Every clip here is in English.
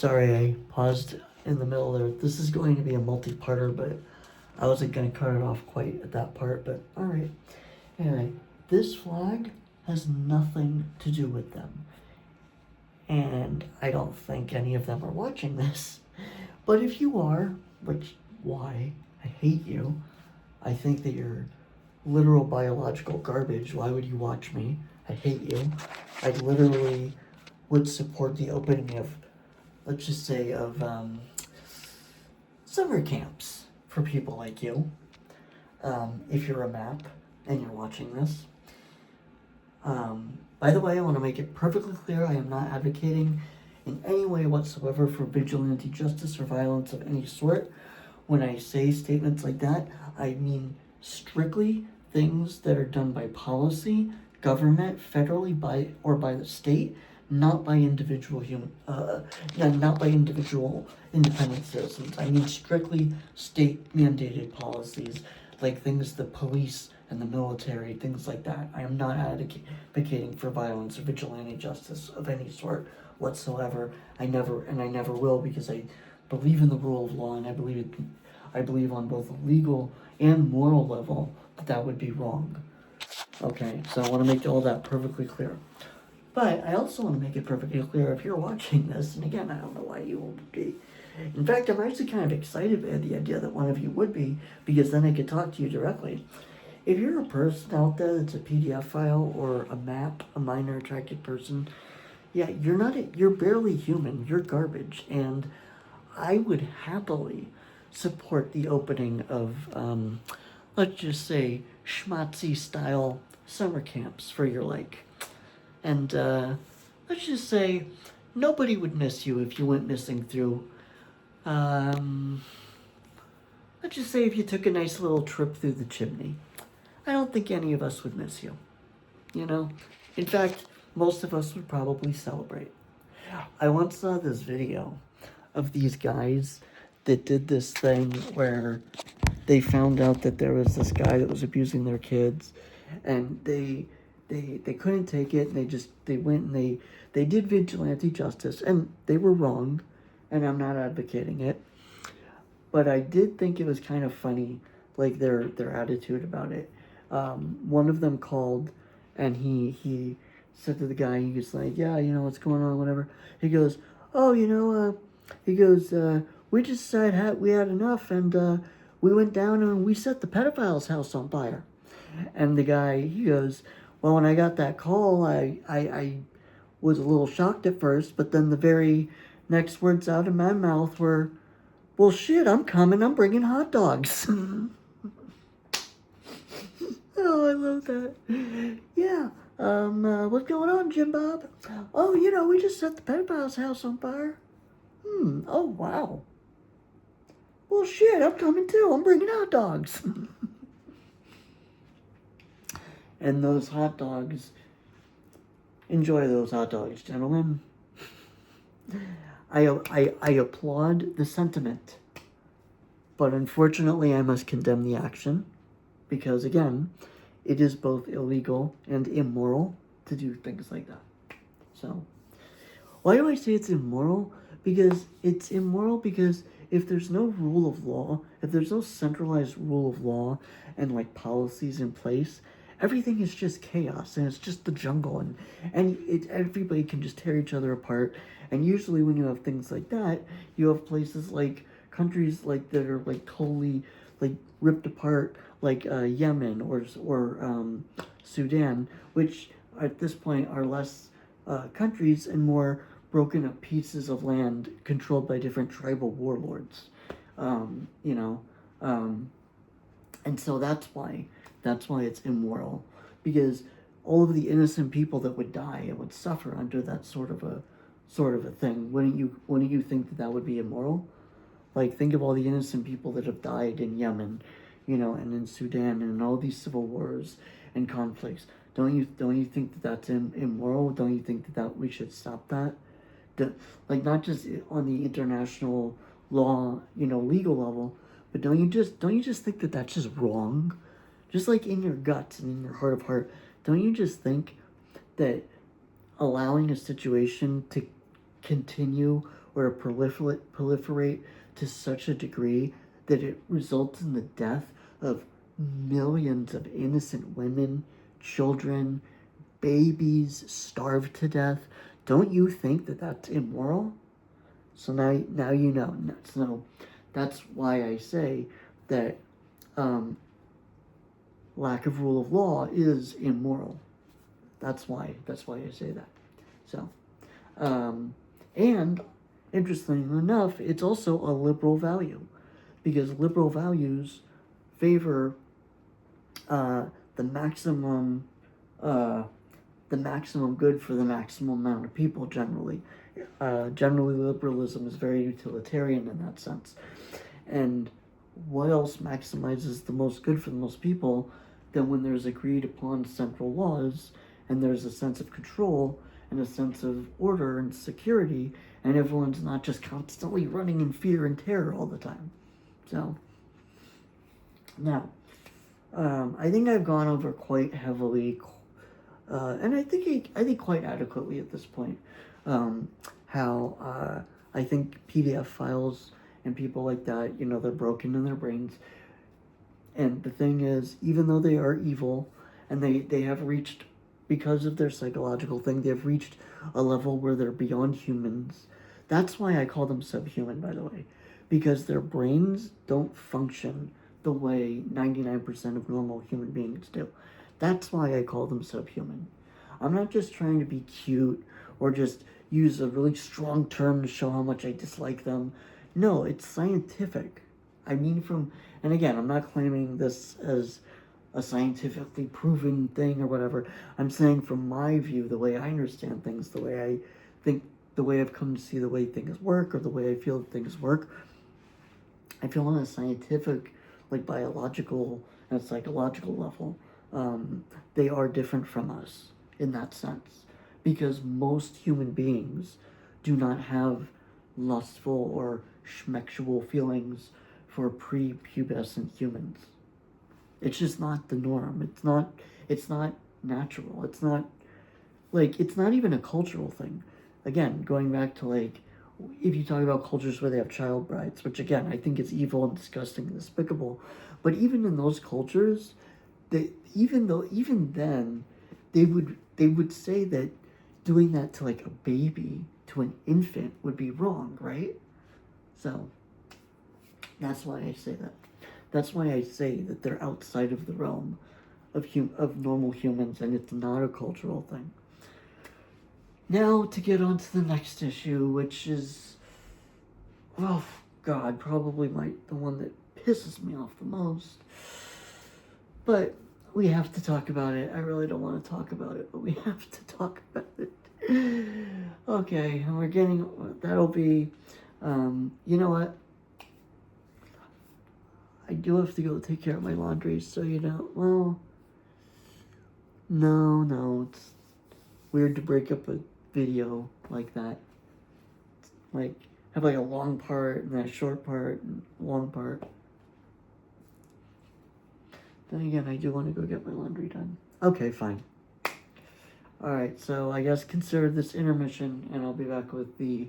Sorry, I paused in the middle there. This is going to be a multi-parter, but I wasn't going to cut it off quite at that part, but alright. Anyway, this flag has nothing to do with them. And I don't think any of them are watching this. But if you are, which, why? I hate you. I think that you're literal biological garbage. Why would you watch me? I hate you. I literally would support the opening of, let's just say, of summer camps for people like you. If you're a map and you're watching this. By the way, I want to make it perfectly clear, I am not advocating in any way whatsoever for vigilante justice or violence of any sort. When I say statements like that, I mean strictly things that are done by policy, government, federally, by the state, not by individual not by individual independent citizens. I mean strictly state mandated policies, like things the police and the military, things like that. I am not advocating for violence or vigilante justice of any sort whatsoever. I never will, because I believe in the rule of law, and I believe on both a legal and moral level that would be wrong. Okay, so I want to make all that perfectly clear. But I also want to make it perfectly clear, if you're watching this, and again, I don't know why you would be. In fact, I'm actually kind of excited by the idea that one of you would be, because then I could talk to you directly. If you're a person out there that's a PDF file or a map, a minor attracted person, yeah, you're barely human, you're garbage, and I would happily support the opening of, let's just say, schmatzy style summer camps for your like. And let's just say nobody would miss you if you went missing through, let's just say if you took a nice little trip through the chimney. I don't think any of us would miss you, you know? In fact, most of us would probably celebrate. I once saw this video of these guys that did this thing where they found out that there was this guy that was abusing their kids, and they couldn't take it, and they went and they did vigilante justice, and they were wrong, and I'm not advocating it, but I did think it was kind of funny, like their attitude about it. One of them called, and he said to the guy, he was like, yeah, you know, what's going on, whatever. He goes, oh, you know, we just decided we had enough, and we went down and we set the pedophile's house on fire. And the guy, he goes, well, when I got that call, I was a little shocked at first, but then the very next words out of my mouth were, well, shit, I'm coming, I'm bringing hot dogs. Oh, I love that. Yeah, what's going on, Jim Bob? Oh, you know, we just set the pedophile's house on fire. Oh, wow. Well, shit, I'm coming too, I'm bringing hot dogs. And those hot dogs, enjoy those hot dogs, gentlemen. I applaud the sentiment, but unfortunately I must condemn the action, because again, it is both illegal and immoral to do things like that. So, why do I say it's immoral? Because it's immoral because if there's no rule of law, if there's no centralized rule of law and like policies in place, everything is just chaos, and it's just the jungle, and everybody can just tear each other apart. And usually when you have things like that, you have places like countries like that are like totally like ripped apart, like Yemen or Sudan, which at this point are less countries and more broken up pieces of land controlled by different tribal warlords. You know, and so that's why it's immoral, because all of the innocent people that would die and would suffer under that sort of a thing. Wouldn't you think that would be immoral? Like, think of all the innocent people that have died in Yemen, you know, and in Sudan, and in all these civil wars and conflicts. Don't you think that that's immoral? Don't you think that we should stop that? Like, not just on the international law, you know, legal level, but don't you just think that that's just wrong? Just like in your guts and in your heart of heart, don't you just think that allowing a situation to continue or to proliferate to such a degree that it results in the death of millions of innocent women, children, babies starved to death. Don't you think that that's immoral? So now you know. So that's why I say that lack of rule of law is immoral. That's why I say that. So, and interestingly enough, it's also a liberal value, because liberal values favor the maximum good for the maximum amount of people. Generally, liberalism is very utilitarian in that sense. And what else maximizes the most good for the most people than when there's agreed upon central laws and there's a sense of control and a sense of order and security, and everyone's not just constantly running in fear and terror all the time. So, now, I think I've gone over quite heavily, and I think quite adequately at this point, how I think PDF files and people like that, they're broken in their brains. And the thing is, even though they are evil, and they have reached, because of their psychological thing, they've reached a level where they're beyond humans. That's why I call them subhuman, by the way, because their brains don't function the way 99% of normal human beings do. That's why I call them subhuman. I'm not just trying to be cute or just use a really strong term to show how much I dislike them. No, it's scientific. I mean, and again, I'm not claiming this as a scientifically proven thing or whatever. I'm saying from my view, the way I understand things, the way I think, the way I've come to see the way things work, or the way I feel things work, I feel on a scientific, like biological and psychological level, they are different from us in that sense. Because most human beings do not have lustful or schmexual feelings for prepubescent humans. It's just not the norm. It's not natural. It's not even a cultural thing. Again, going back to if you talk about cultures where they have child brides, which again, I think is evil and disgusting and despicable, but even in those cultures, even then, they would say that doing that to a baby, to an infant, would be wrong, right? So, that's why I say that. That's why I say that they're outside of the realm of normal humans, and it's not a cultural thing. Now, to get on to the next issue, which is, oh God, probably the one that pisses me off the most. But we have to talk about it. I really don't want to talk about it, but we have to talk about it. Okay, and that'll be, you know what? I do have to go take care of my laundry, so well, no, it's weird to break up a video like that. Have a long part and then a short part and a long part. Then again, I do want to go get my laundry done. Okay, fine. Alright, so I guess consider this intermission, and I'll be back with the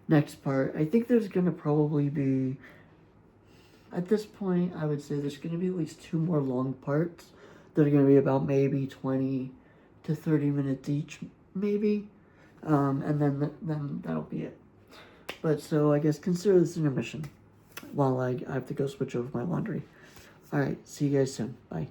next part. I think there's going to probably be, at this point, I would say there's going to be at least 2 more long parts that are going to be about maybe 20 to 30 minutes each, maybe. And then that'll be it. But so I guess consider this intermission while I have to go switch over my laundry. Alright, see you guys soon. Bye.